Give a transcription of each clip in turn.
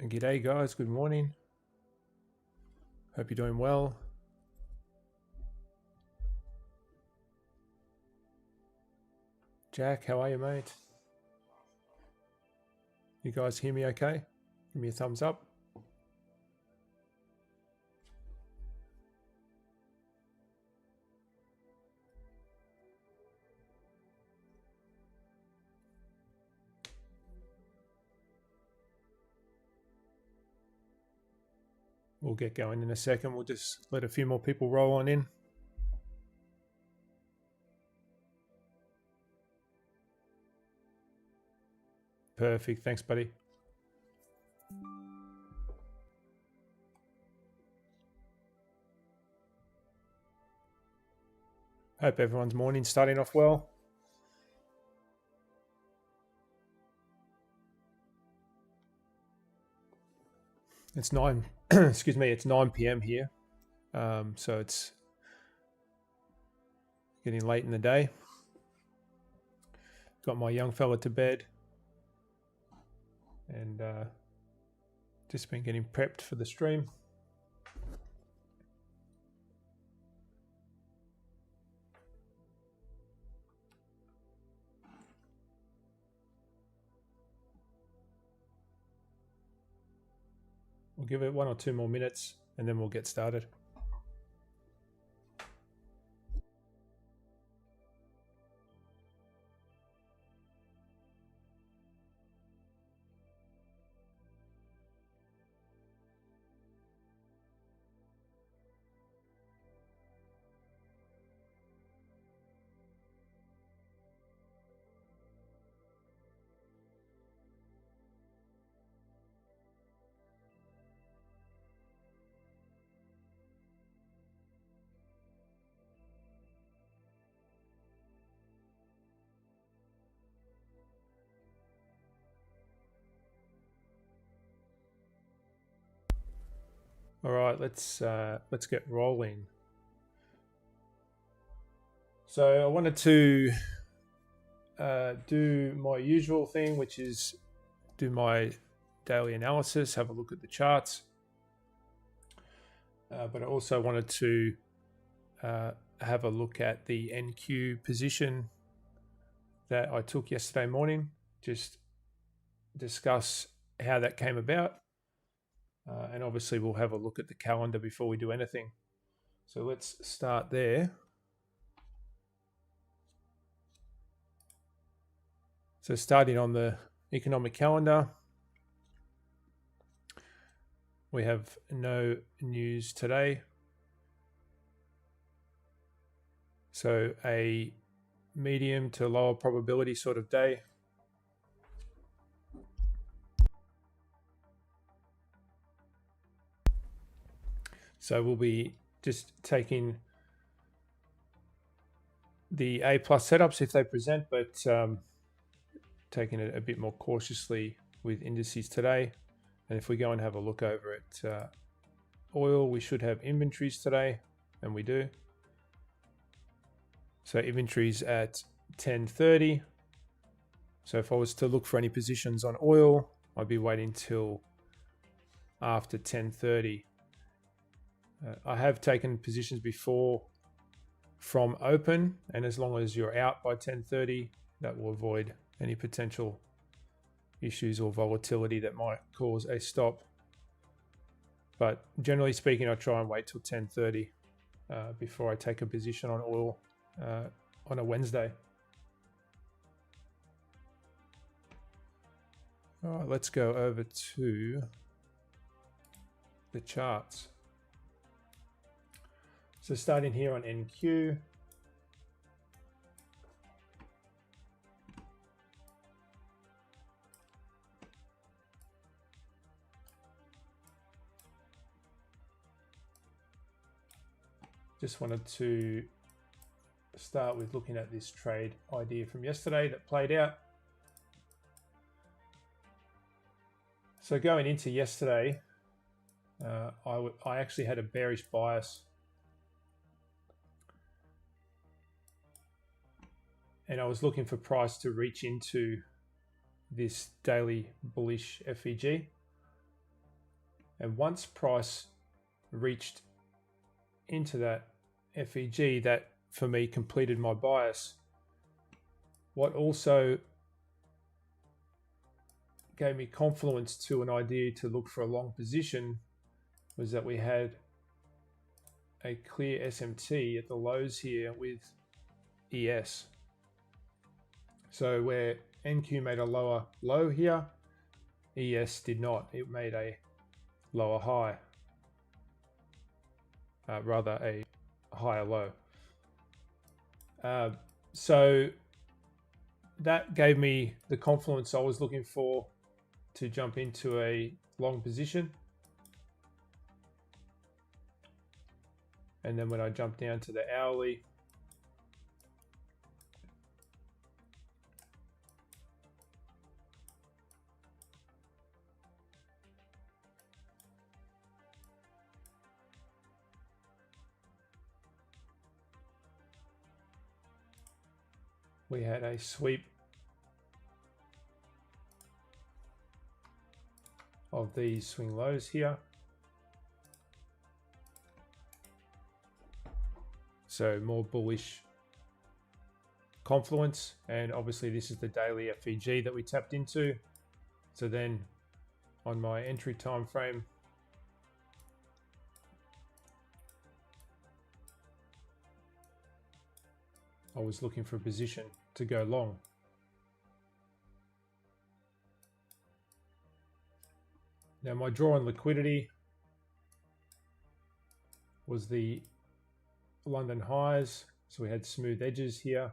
G'day guys, good morning. Hope you're doing well. Jack, how are you, mate? You guys hear me okay? Give me a thumbs up. We'll get going in a second. We'll just let a few more people roll on in. Perfect. Thanks, buddy. Hope everyone's morning starting off well. It's 9, excuse me, it's 9 p.m. here. So it's getting late in the day. Got my young fella to bed and Just been getting prepped for the stream. We'll give it 1 or 2 more minutes and then we'll get started. All right, let's get rolling. So I wanted to do my usual thing, which is do my daily analysis, have a look at the charts. But I also wanted to have a look at the NQ position that I took yesterday morning, just discuss how that came about. And obviously we'll have a look at the calendar before we do anything. So let's start there. So starting on the economic calendar, we have no news today. So a medium to lower probability sort of day. So we'll be just taking the A+ setups if they present, but taking it a bit more cautiously with indices today. And if we go and have a look over at oil, we should have inventories today, and we do. So inventories at 10:30. So if I was to look for any positions on oil, I'd be waiting till after 10:30. I have taken positions before from open, and as long as you're out by 10:30, that will avoid any potential issues or volatility that might cause a stop. But generally speaking, I try and wait till 10:30 before I take a position on oil on a Wednesday. All right, let's go over to the charts. So starting here on NQ, just wanted to start with looking at this trade idea from yesterday that played out. So going into yesterday, I actually had a bearish bias. And I was looking for price to reach into this daily bullish FEG. And once price reached into that FEG, that for me completed my bias. What also gave me confluence to an idea to look for a long position was that we had a clear SMT at the lows here with ES. So where NQ made a lower low here, ES did not. It made a lower high, rather a higher low. So that gave me the confluence I was looking for to jump into a long position. And then when I jumped down to the hourly, we had a sweep of these swing lows here. So more bullish confluence, and obviously this is the daily FEG that we tapped into. So then on my entry time frame, I was looking for a position to go long. Now my draw on liquidity was the London highs. So we had smooth edges here,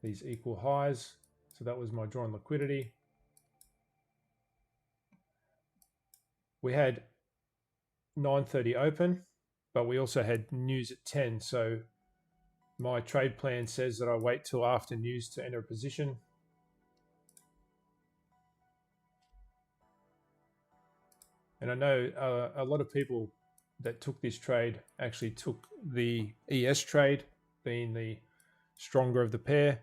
these equal highs. So that was my draw on liquidity. We had 9:30 open, but we also had news at 10. So my trade plan says that I wait till after news to enter a position. And I know a lot of people that took this trade actually took the ES trade, being the stronger of the pair.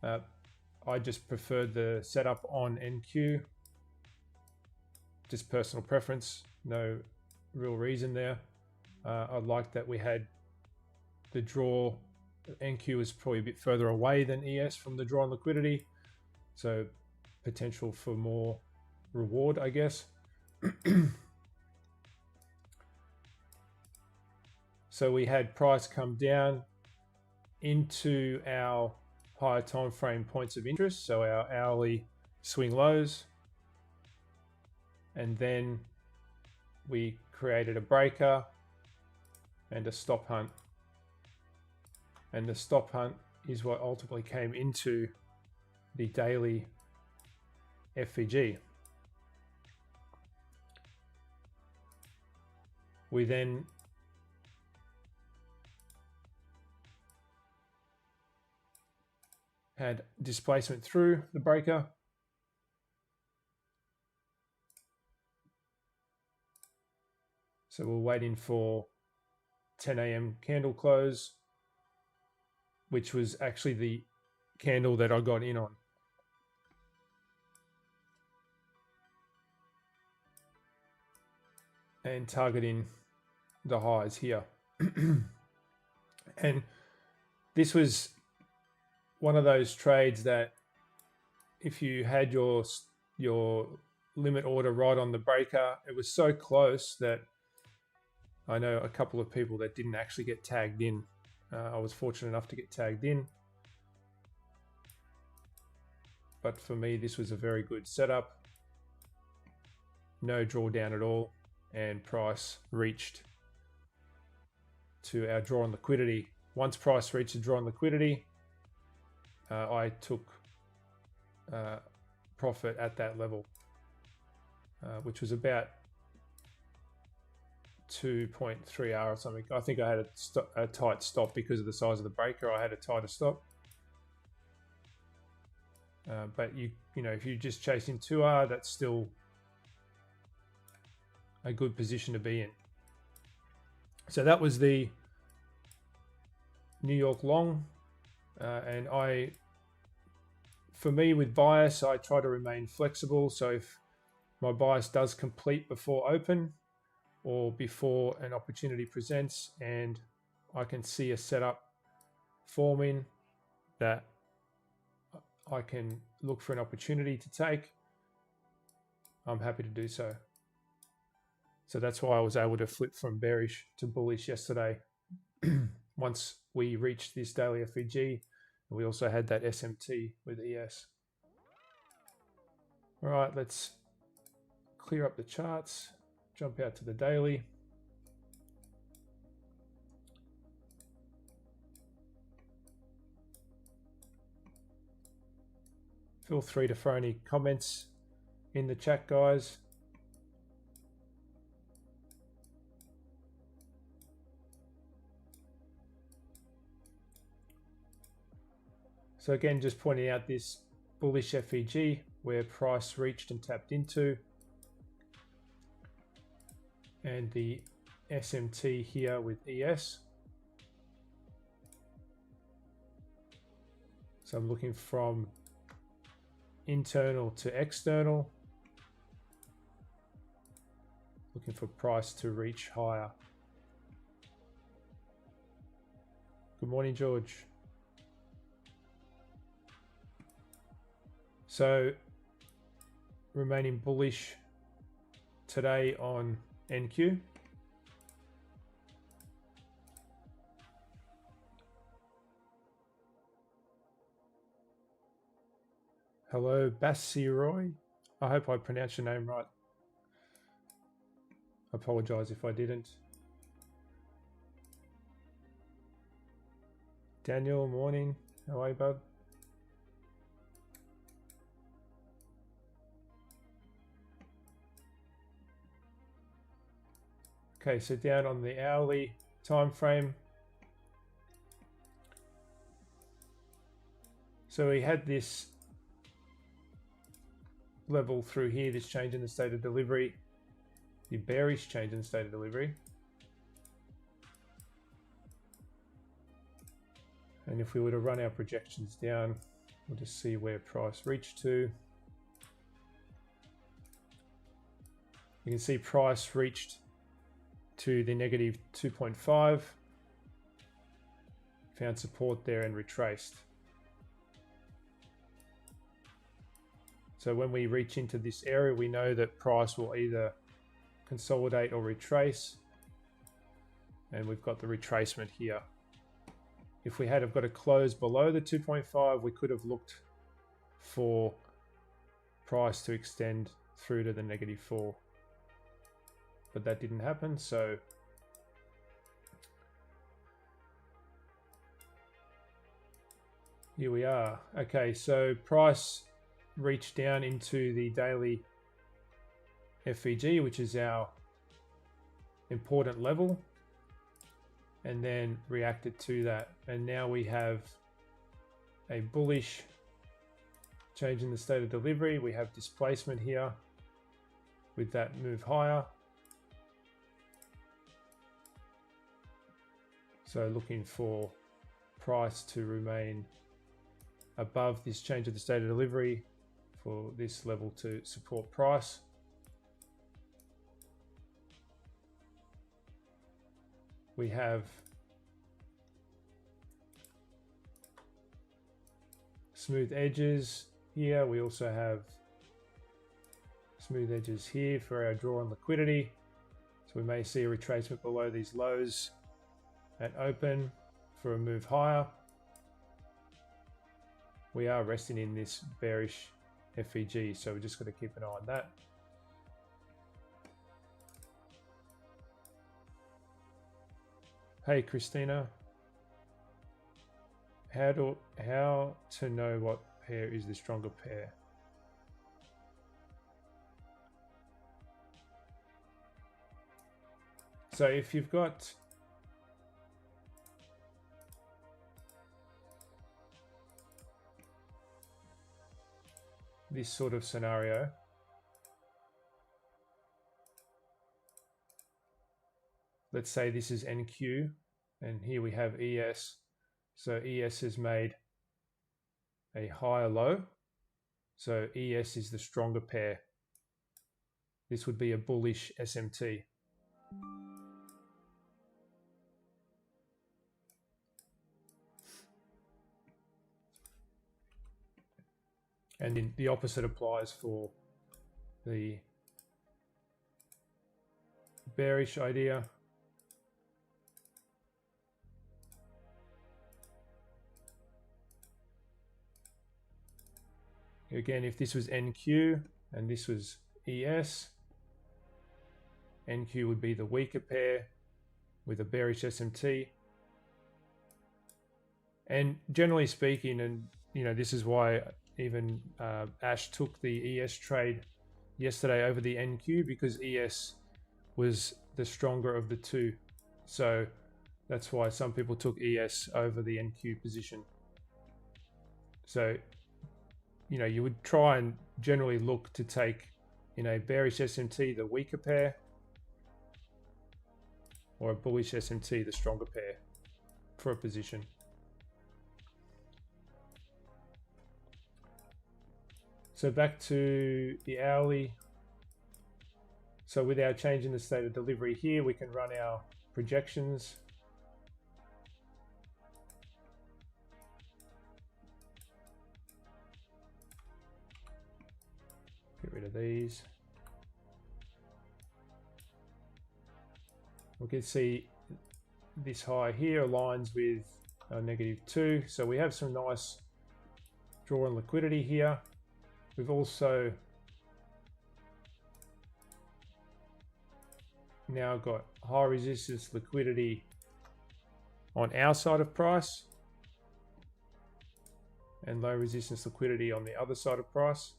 I just preferred the setup on NQ, just personal preference, no real reason there. I liked that we had the draw. NQ is probably a bit further away than ES from the draw on liquidity, so potential for more reward, I guess. So we had price come down into our higher time frame points of interest, so our hourly swing lows, and then we created a breaker and a stop hunt, and the stop hunt is what ultimately came into the daily FEG. We then had displacement through the breaker. So we're waiting for 10 a.m. candle close, which was actually the candle that I got in on. And targeting the highs here. And this was one of those trades that if you had your limit order right on the breaker, it was so close that I know a couple of people that didn't actually get tagged in. I was fortunate enough to get tagged in. But for me, this was a very good setup. No drawdown at all. And price reached to our draw on liquidity. Once price reached the draw on liquidity, I took profit at that level, which was about 2.3 hours or something. I think I had a tight stop because of the size of the breaker. I had a tighter stop. But you know, if you're just chasing 2R, that's still a good position to be in. So that was the New York long, and for me with bias, I try to remain flexible. So if my bias does complete before open or before an opportunity presents and I can see a setup forming that I can look for an opportunity to take, I'm happy to do so. So that's why I was able to flip from bearish to bullish yesterday. Once we reached this daily FEG, we also had that SMT with ES. All right, let's clear up the charts, jump out to the daily. Feel free to throw any comments in the chat, guys. So again, just pointing out this bullish FEG where price reached and tapped into, and the SMT here with ES. So I'm looking from internal to external. looking for price to reach higher. Good morning, George. So remaining bullish today on NQ. Hello, Bassiroy. I hope I pronounced your name right. I apologize if I didn't. Daniel, morning. How are you, bud? Okay, so down on the hourly time frame. So we had this level through here, this change in the state of delivery, the bearish change in the state of delivery. And if we were to run our projections down, we'll just see where price reached to. You can see price reached to the negative 2.5, found support there and retraced. So when we reach into this area, we know that price will either consolidate or retrace. And we've got the retracement here. If we had have got a close below the 2.5, we could have looked for price to extend through to the negative 4. But that didn't happen, so here we are. Okay, so price reached down into the daily FVG, which is our important level, and then reacted to that. And now we have a bullish change in the state of delivery. We have displacement here with that move higher. So looking for price to remain above this change of the state of delivery for this level to support price. We have smooth edges here. We also have smooth edges here for our draw on liquidity. So we may see a retracement below these lows at open for a move higher. We are resting in this bearish FVG, so we're just going to keep an eye on that. Hey Christina, how to know what pair is the stronger pair? So if you've got this sort of scenario, let's say this is NQ and here we have ES. So ES has made a higher low. So ES is the stronger pair. This would be a bullish SMT. And the opposite applies for the bearish idea. Again, if this was NQ and this was ES, NQ would be the weaker pair with a bearish SMT. And generally speaking, and you know, this is why even Ash took the ES trade yesterday over the NQ, because ES was the stronger of the two. So that's why some people took ES over the NQ position. So, you know, you would try and generally look to take, in a bearish SMT, the weaker pair, or a bullish SMT, the stronger pair for a position. So back to the hourly. So with our change in the state of delivery here, we can run our projections. Get rid of these. We can see this high here aligns with our -2. So we have some nice draw and liquidity here. We've also now got high resistance liquidity on our side of price and low resistance liquidity on the other side of price.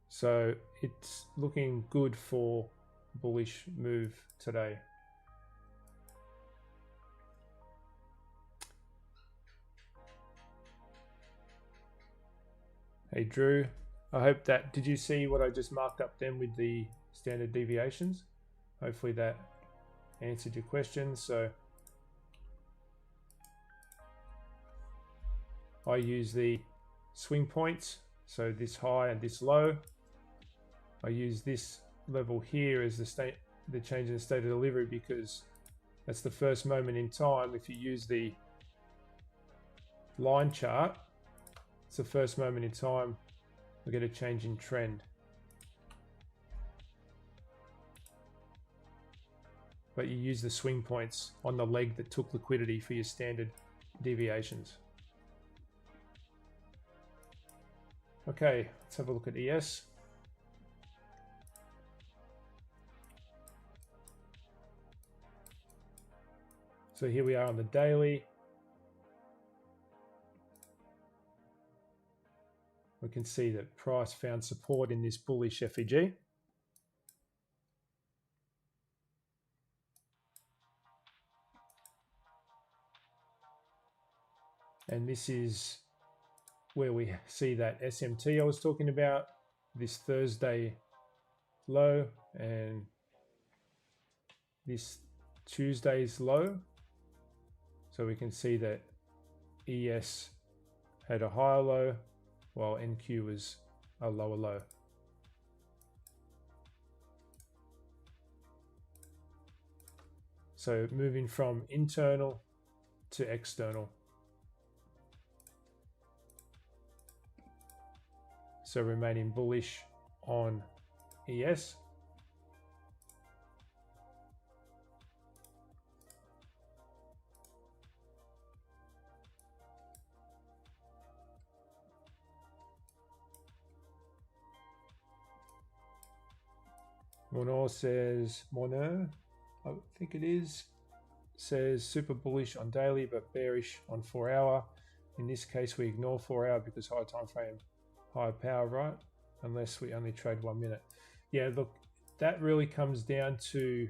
So it's looking good for bullish move today. Hey Drew, I hope that, did you see what I just marked up then with the standard deviations? Hopefully that answered your question. So I use the swing points, so this high and this low. I use this level here as the change in the state of delivery because that's the first moment in time. If you use the line chart, it's the first moment in time we get a change in trend. But you use the swing points on the leg that took liquidity for your standard deviations. Okay, let's have a look at ES. So here we are on the daily. We can see that price found support in this bullish FEG. And this is where we see that SMT I was talking about, this Thursday low and this Tuesday's low. So we can see that ES had a higher low while NQ was a lower low. So moving from internal to external. So remaining bullish on ES. Monor says, I think it is, says super bullish on daily but bearish on 4 hour. In this case, we ignore 4 hour because higher time frame, higher power, right? Unless we only trade 1 minute. Yeah, look, that really comes down to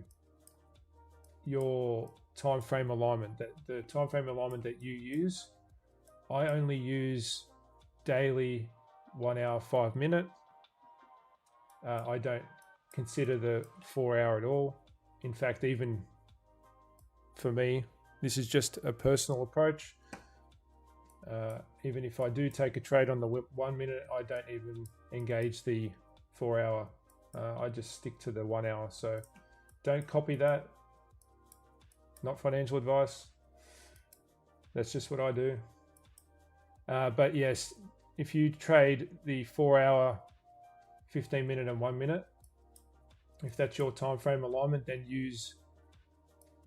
your time frame alignment. The time frame alignment that you use. I only use daily 1 hour, 5 minute. I don't consider the 4 hour at all. In fact, even for me, this is just a personal approach. Even if I do take a trade on the 1 minute, I don't even engage the 4 hour. I just stick to the 1 hour. So don't copy that. Not financial advice. That's just what I do. But yes, if you trade the 4 hour, 15 minute and 1 minute, if that's your time frame alignment, then use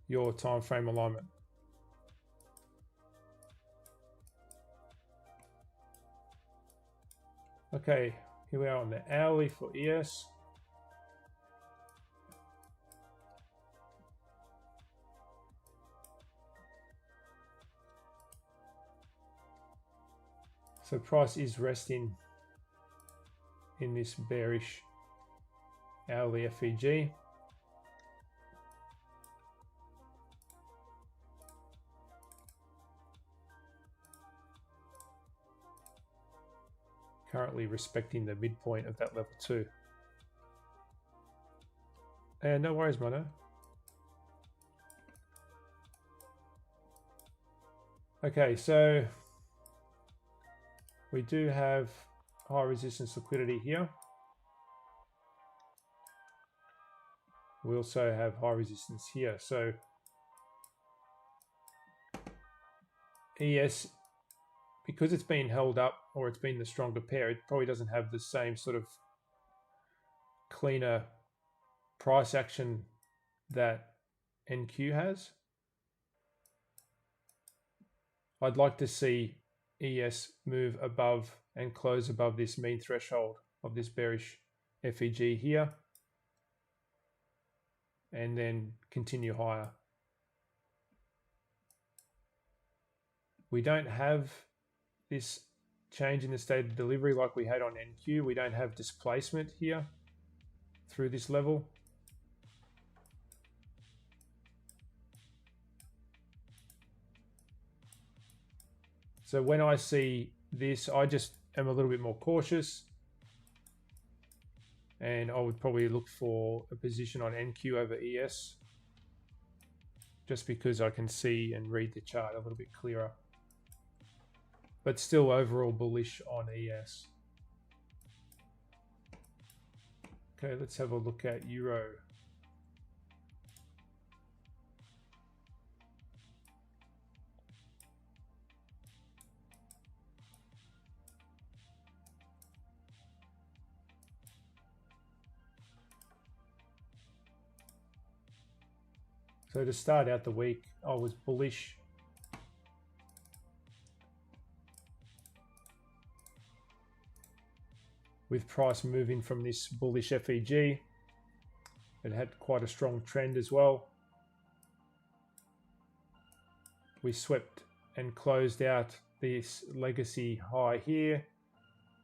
your time frame alignment. Okay, here we are on the hourly for ES. So price is resting in this bearish hourly FEG. Currently respecting the midpoint of that level 2. And no worries, Mono. Okay, so We do have high resistance liquidity here. We also have high resistance here. So ES, because it's been held up, or it's been the stronger pair, it probably doesn't have the same sort of cleaner price action that NQ has. I'd like to see ES move above and close above this mean threshold of this bearish FEG here, and then continue higher. We don't have this change in the state of delivery like we had on NQ. We don't have displacement here through this level. So when I see this, I just am a little bit more cautious, and I would probably look for a position on NQ over ES, just because I can see and read the chart a little bit clearer. But still overall bullish on ES. Okay, let's have a look at Euro. So to start out the week, I was bullish. With price moving from this bullish FEG, it had quite a strong trend as well. We swept and closed out this legacy high here,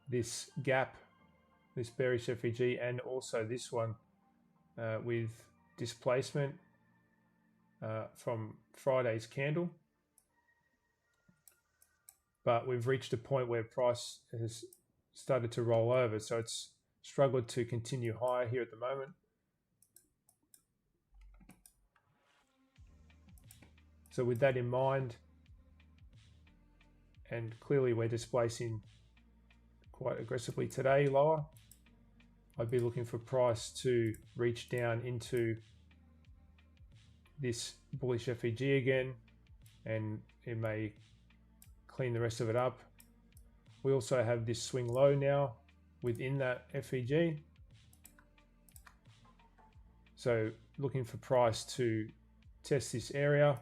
this gap, this bearish FEG, and also this one with displacement from Friday's candle. But we've reached a point where price has started to roll over, so it's struggled to continue higher here at the moment. So with that in mind, and clearly we're displacing quite aggressively today lower, I'd be looking for price to reach down into this bullish FEG again, and it may clean the rest of it up. We also have this swing low now within that FEG. So looking for price to test this area.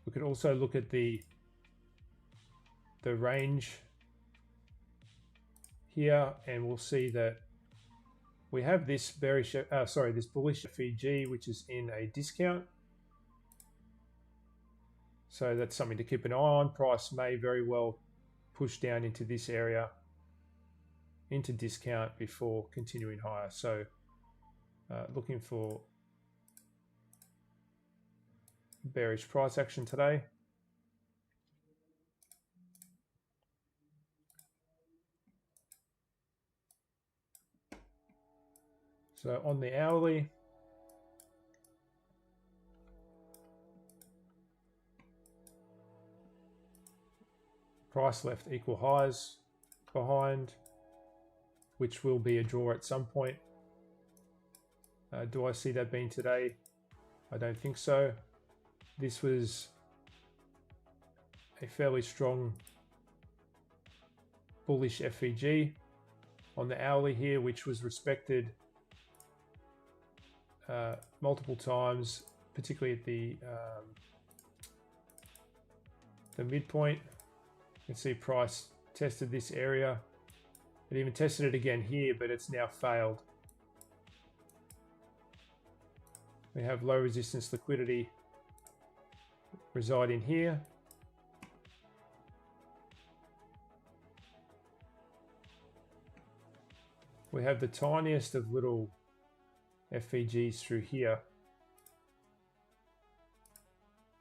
We could also look at the range here, and we'll see that we have this bearish, this bullish FEG, which is in a discount. So that's something to keep an eye on. Price may very well push down into this area, into discount, before continuing higher. So looking for bearish price action today. So on the hourly, price left equal highs behind, which will be a draw at some point. Do I see that being today? I don't think so. This was a fairly strong bullish FEG on the hourly here, which was respected multiple times, particularly at the midpoint. You can see price tested this area. It even tested it again here, but it's now failed. We have low resistance liquidity residing here. We have the tiniest of little FEGs through here.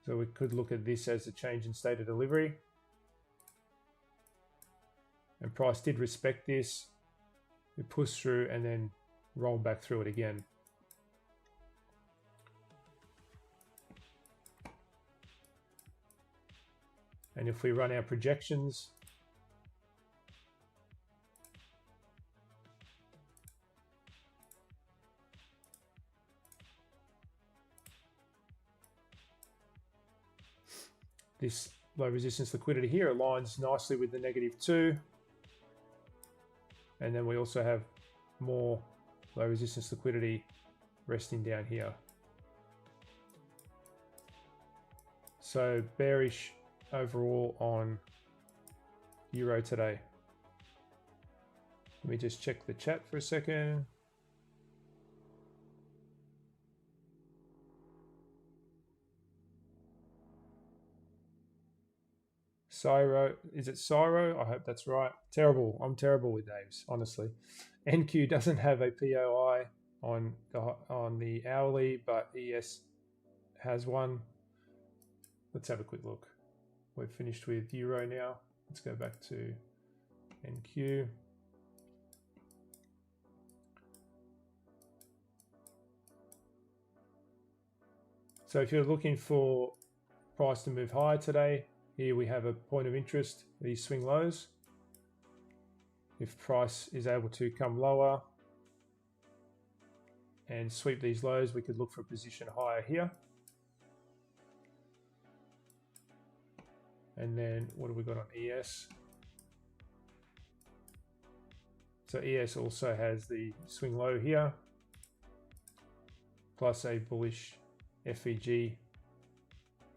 So we could look at this as a change in state of delivery. And price did respect this. We pushed through and then rolled back through it again. And if we run our projections, this low resistance liquidity here aligns nicely with the -2. And then we also have more low resistance liquidity resting down here. So bearish overall on Euro today. Let me just check the chat for a second. Cyro, is it Cyro? I hope that's right. Terrible. I'm terrible with names, honestly. NQ doesn't have a POI on the hourly, but ES has one. Let's have a quick look. We've finished with Euro now. Let's go back to NQ. So if you're looking for price to move higher today, here we have a point of interest, these swing lows. If price is able to come lower and sweep these lows, we could look for a position higher here. And then what have we got on ES? So ES also has the swing low here, plus a bullish FEG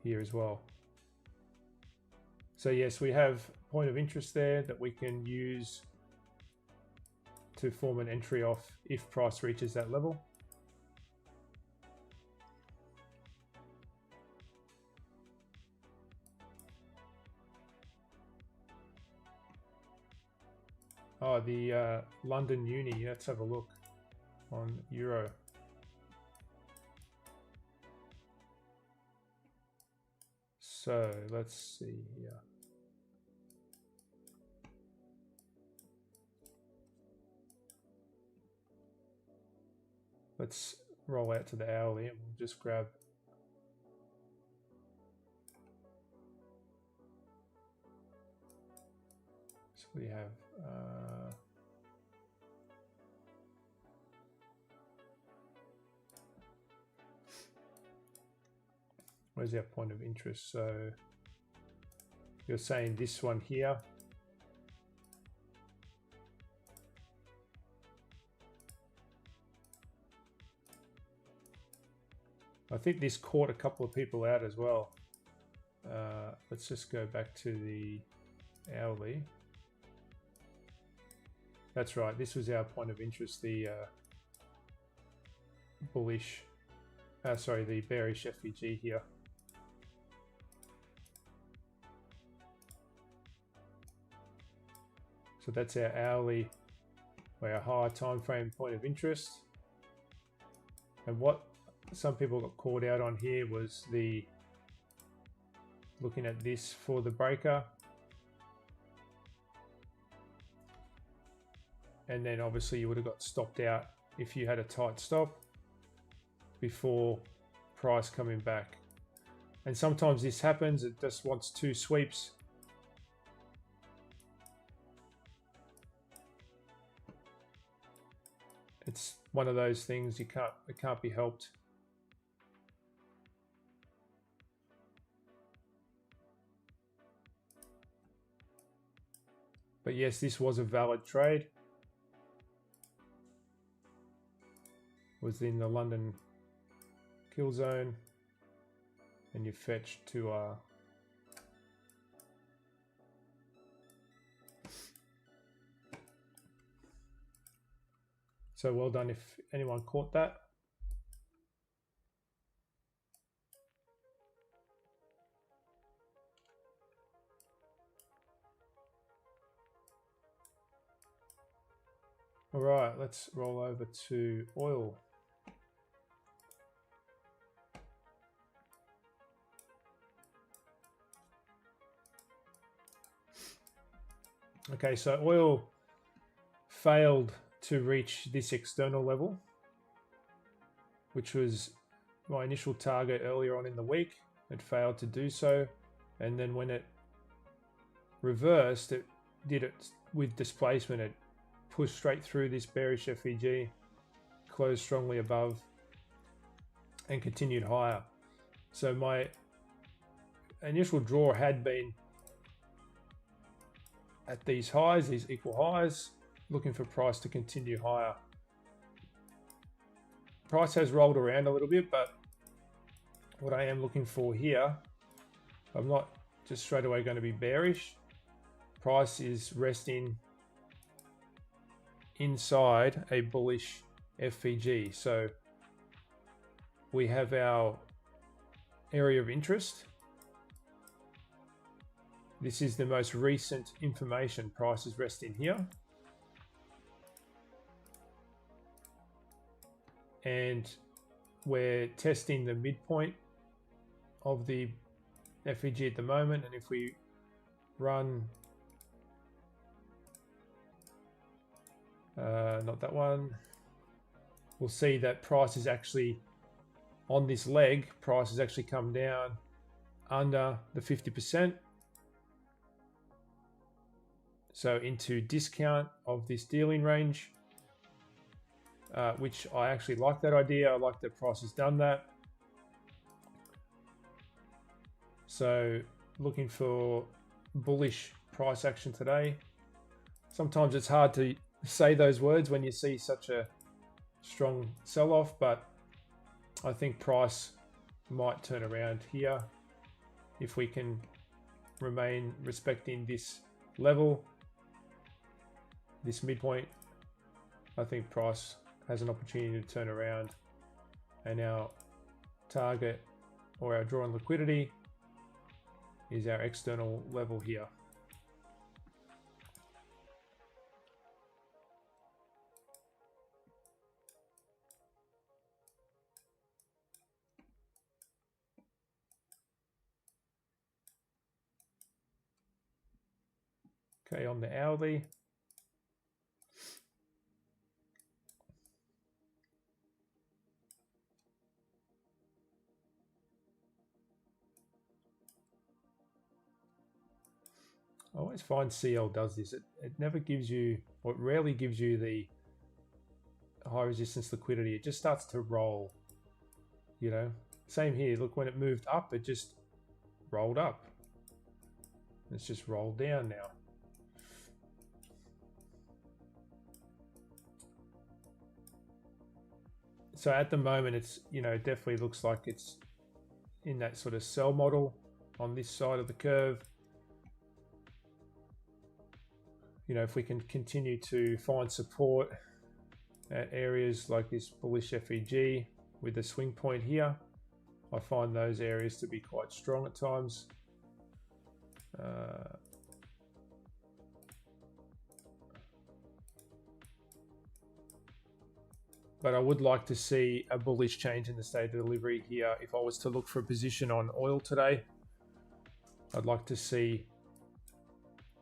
here as well. So yes, we have point of interest there that we can use to form an entry off if price reaches that level. Oh, the London Uni, let's have a look on Euro. So let's see here. Let's roll out to the hourly and we'll just grab so we have where's our point of interest? So you're saying this one here. I think this caught a couple of people out as well. Let's just go back to the hourly. That's right, this was our point of interest, the bullish, sorry, the bearish FEG here. So that's our hourly, or our higher time frame point of interest. And what some people got caught out on here was the looking at this for the breaker. And then obviously you would have got stopped out if you had a tight stop before price coming back. And sometimes this happens, it just wants two sweeps. It's one of those things it can't be helped. But yes, this was a valid trade. Was in the London kill zone, and you fetch to so well done if anyone caught that. All right, let's roll over to oil. Okay, so oil failed to reach this external level, which was my initial target earlier on in the week. It failed to do so, and then when it reversed, it did it with displacement. It pushed straight through this bearish FEG, closed strongly above, and continued higher. So my initial draw had been at these highs, these equal highs, looking for price to continue higher. Price has rolled around a little bit, but what I am looking for here, I'm not just straight away going to be bearish. Price is resting inside a bullish FVG. So we have our area of interest. This is the most recent information. Price is resting here. And we're testing the midpoint of the FVG at the moment. And if we run, not that one, we'll see that price is actually on this leg. Price has actually come down under the 50%. So into discount of this dealing range, which I actually like that idea. I like that price has done that. So looking for bullish price action today. Sometimes it's hard to say those words when you see such a strong sell-off, but I think price might turn around here if we can remain respecting this level, this midpoint. I think price has an opportunity to turn around, and our target or our draw on liquidity is our external level here. Okay, on the hourly, I always find CL does this. It never gives you, or it rarely gives you the high resistance liquidity. It just starts to roll, you know. Same here, look, when it moved up, it just rolled up. It's just rolled down now. So at the moment, it's, you know, it definitely looks like it's in that sort of sell model on this side of the curve. You know, if we can continue to find support at areas like this bullish FEG with the swing point here, I find those areas to be quite strong at times. But I would like to see a bullish change in the state of delivery here. If I was to look for a position on oil today, I'd like to see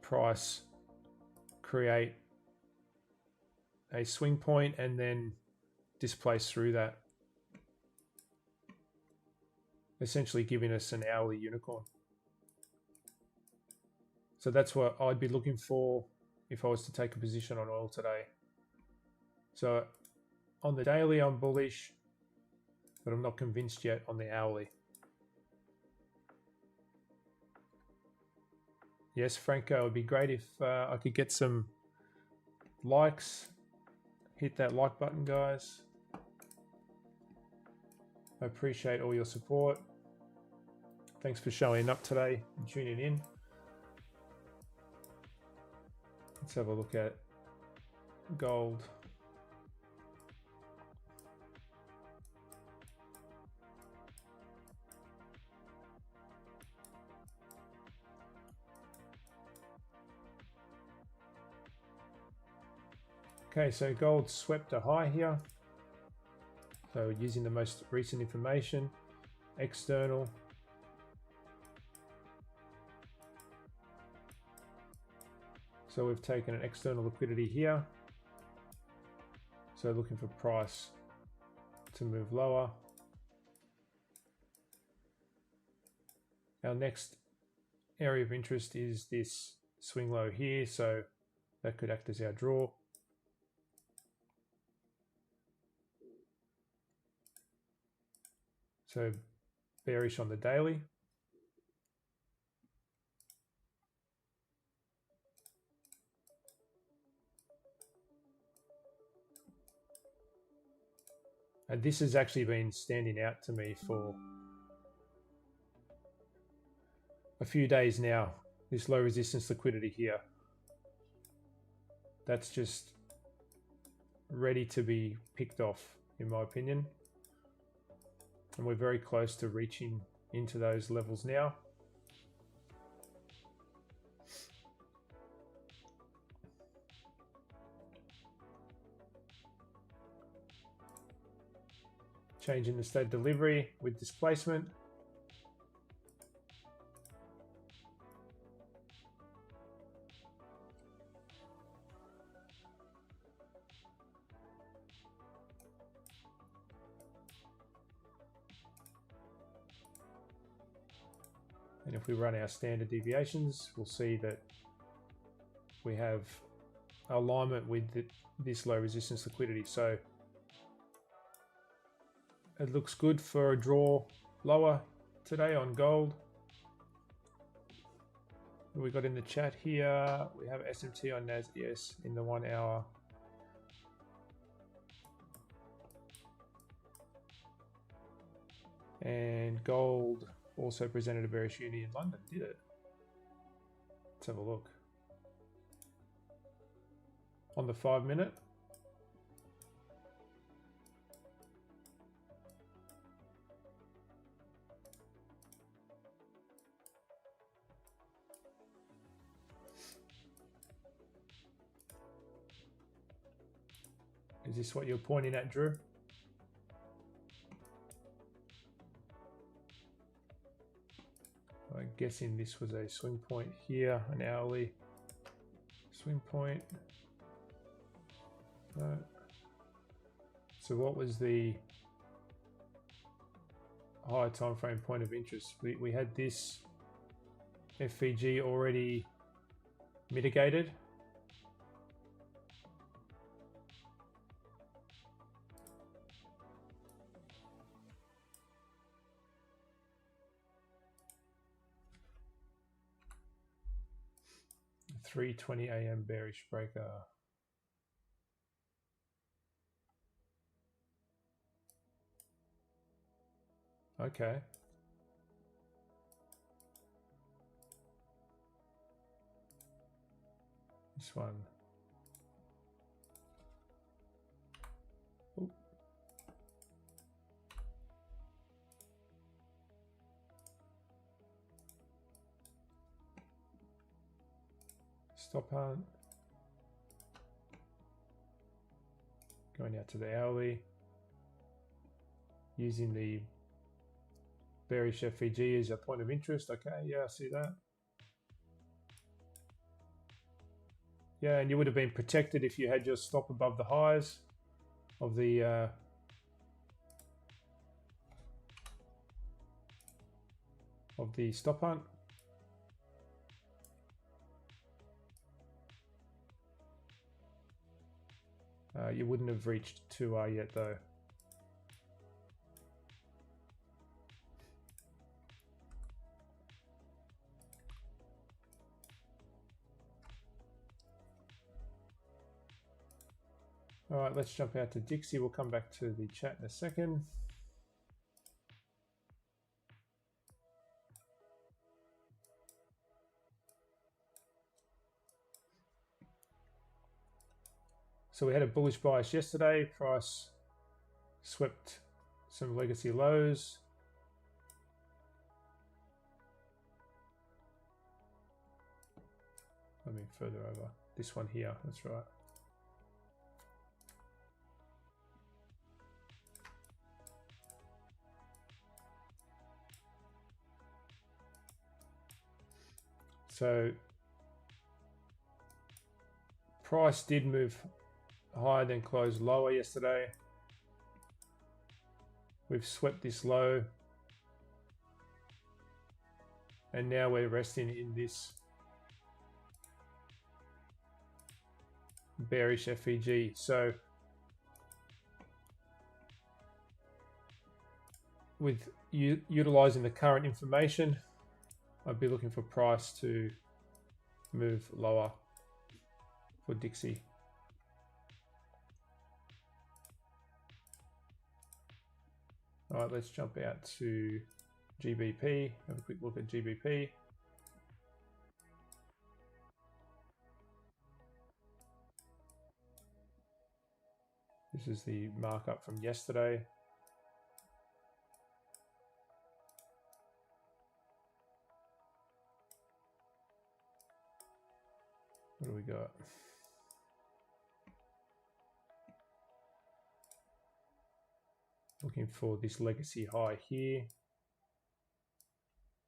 price create a swing point and then displace through that, essentially giving us an hourly unicorn. So that's what I'd be looking for if I was to take a position on oil today. So on the daily, I'm bullish, but I'm not convinced yet on the hourly. Yes, Franco, it would be great if I could get some likes. Hit that like button, guys. I appreciate all your support. Thanks for showing up today and tuning in. Let's have a look at gold. Okay, so gold swept a high here. So using the most recent information, external. So we've taken an external liquidity here. So looking for price to move lower. Our next area of interest is this swing low here, so that could act as our draw. So bearish on the daily. And this has actually been standing out to me for a few days now, this low resistance liquidity here. That's just ready to be picked off, in my opinion. And we're very close to reaching into those levels now. Changing the state delivery with displacement. And if we run our standard deviations, we'll see that we have alignment with this low resistance liquidity. So it looks good for a draw lower today on gold. We got in the chat here, we have SMT on NAS, yes, in the 1 hour. And gold also presented a bearish uni in London, did it? Let's have a look. On the 5 minute. Is this what you're pointing at, Drew? I'm guessing this was a swing point here, an hourly swing point. No. So what was the higher time frame point of interest? We had this FVG already mitigated. $3:20 AM bearish breaker. Okay. This one. Ooh. Stop hunt. Going out to the hourly. Using the bearish FVG as a point of interest. Okay, yeah, I see that. Yeah, and you would have been protected if you had your stop above the highs of the stop hunt. You wouldn't have reached 2R yet though. All right, let's jump out to Dixie. We'll come back to the chat in a second. So we had a bullish bias yesterday. Price swept some legacy lows. Let me further over. This one here, that's right. So price did move higher than closed lower yesterday. We've swept this low. And now we're resting in this bearish FEG. So with utilizing the current information, I'd be looking for price to move lower for Dixie. All right, let's jump out to GBP, have a quick look at GBP. This is the markup from yesterday. What do we got? Looking for this legacy high here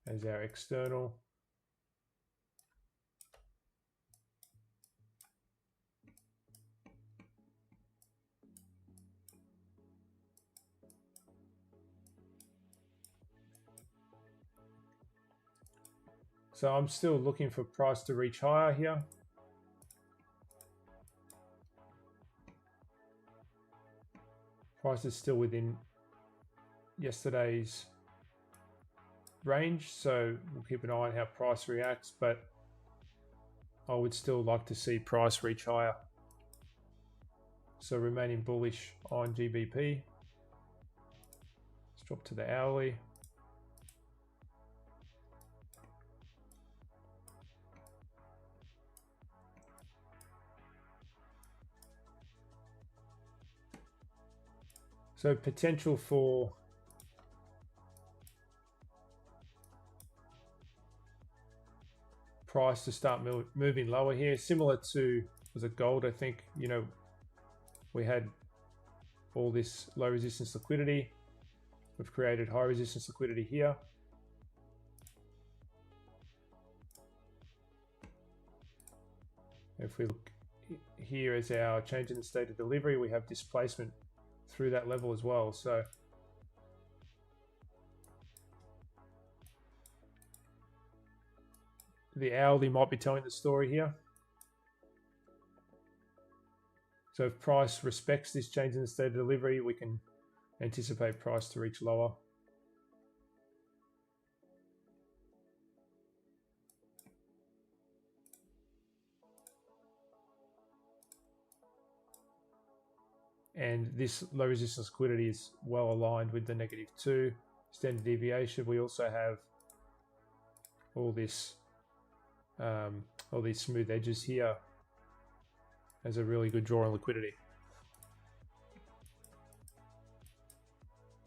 as our external. So I'm still looking for price to reach higher here. Price is still within yesterday's range, so we'll keep an eye on how price reacts, but I would still like to see price reach higher. So remaining bullish on GBP. Let's drop to the hourly. So potential for price to start moving lower here, similar to, was it gold? I think, you know, we had all this low resistance liquidity. We've created high resistance liquidity here. If we look here as our change in the state of delivery, we have displacement through that level as well. So the hourly might be telling the story here. So if price respects this change in the state of delivery, we can anticipate price to reach lower. And this low resistance liquidity is well aligned with the -2 standard deviation. We also have all this, all these smooth edges here as a really good draw on liquidity.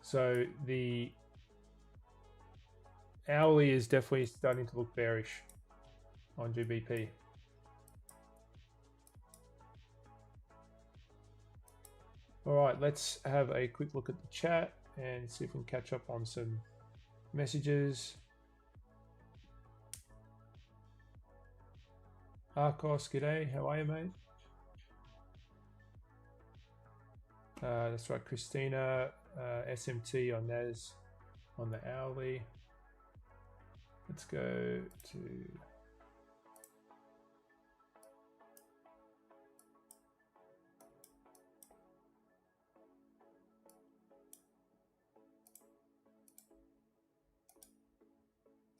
So the hourly is definitely starting to look bearish on GBP. All right, let's have a quick look at the chat and see if we can catch up on some messages. Arcos, g'day, how are you, mate? That's right, Christina, SMT on NAS on the hourly. Let's go to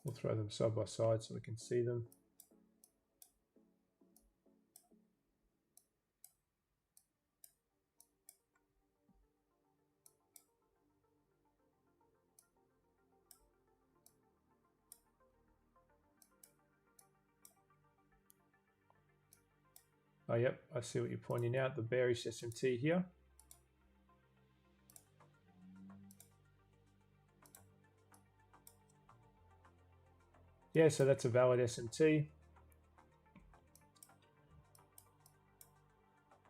we'll throw them side by side so we can see them. Oh, yep, I see what you're pointing out, the bearish SMT here. Yeah, so that's a valid SMT.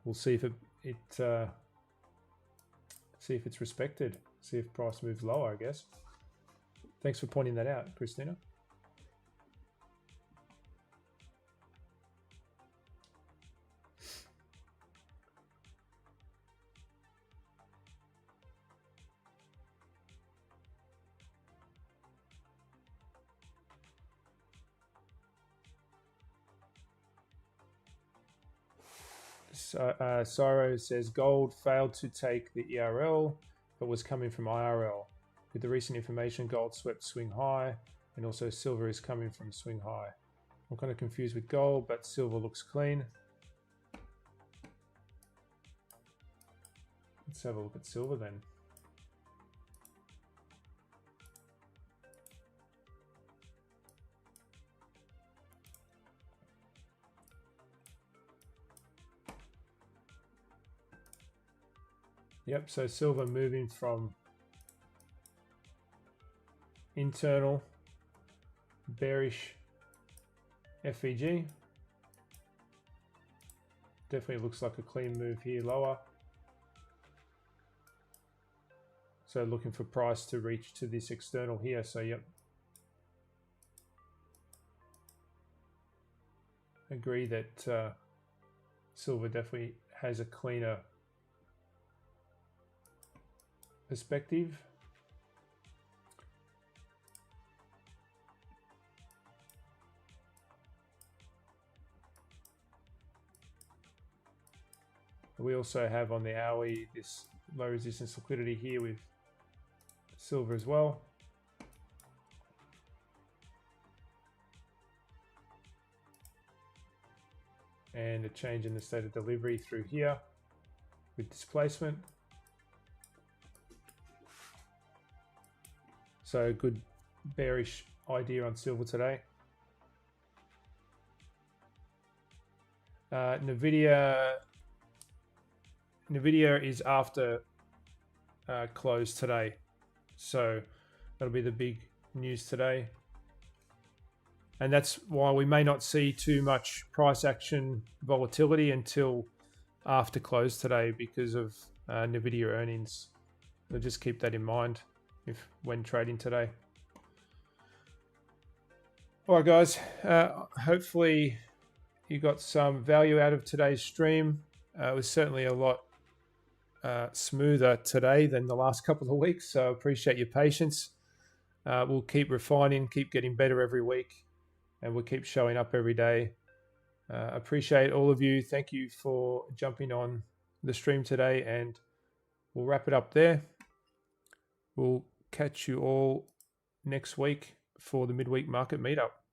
We'll see if see if it's respected. See if price moves lower, I guess. Thanks for pointing that out, Christina. Cyro says gold failed to take the ERL, but was coming from IRL. With the recent information, gold swept swing high, and also silver is coming from swing high. I'm kind of confused with gold, but silver looks clean. Let's have a look at silver then. Yep, so silver moving from internal bearish FEG. Definitely looks like a clean move here lower. So looking for price to reach to this external here. So yep. Agree that silver definitely has a cleaner perspective. We also have on the hourly this low resistance liquidity here with silver as well. And a change in the state of delivery through here with displacement. So good bearish idea on silver today. Nvidia is after close today, so that'll be the big news today, and that's why we may not see too much price action volatility until after close today because of Nvidia earnings. So just keep that in mind when trading today. All right, guys. Hopefully you got some value out of today's stream. It was certainly a lot smoother today than the last couple of weeks, so appreciate your patience. We'll keep refining, keep getting better every week, and we'll keep showing up every day. Appreciate all of you. Thank you for jumping on the stream today, and we'll wrap it up there. We'll catch you all next week for the midweek market meetup.